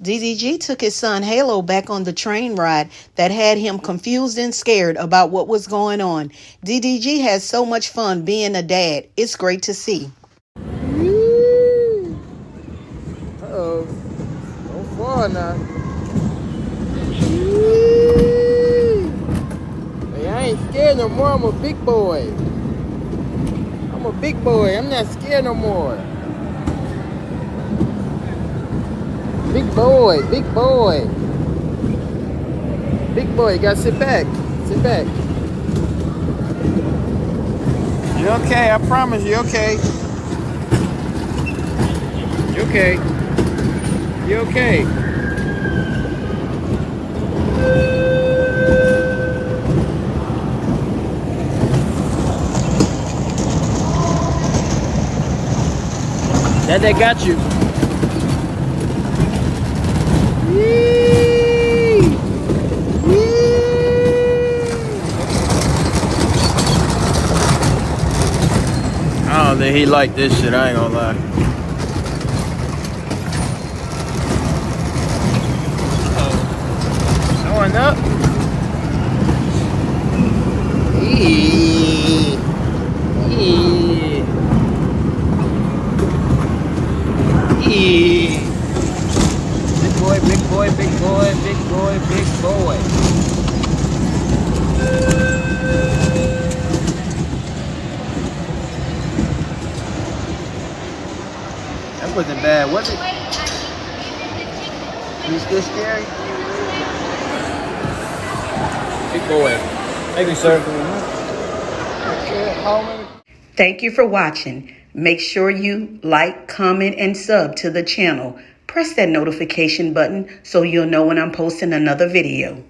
DDG took his son Halo back on the train ride that had him confused and scared about what was going on. DDG has so much fun being a dad. It's great to see. Uh-oh. Don't fall now. Hey, I ain't scared no more. I'm a big boy. I'm a big boy. I'm not scared no more. Big boy, big boy. Big boy, you gotta sit back. Sit back. You okay? I promise you okay. You okay? You okay? That got you. I don't think he liked this shit, I ain't gonna lie. Going up. Eee. Eee. Eee. Big boy, big boy, big boy, big boy, big boy. That wasn't bad, was it? You still scary? Big boy. Thank you, sir. Thank you for watching. Make sure you like, comment, and sub to the channel. Press that notification button so you'll know when I'm posting another video.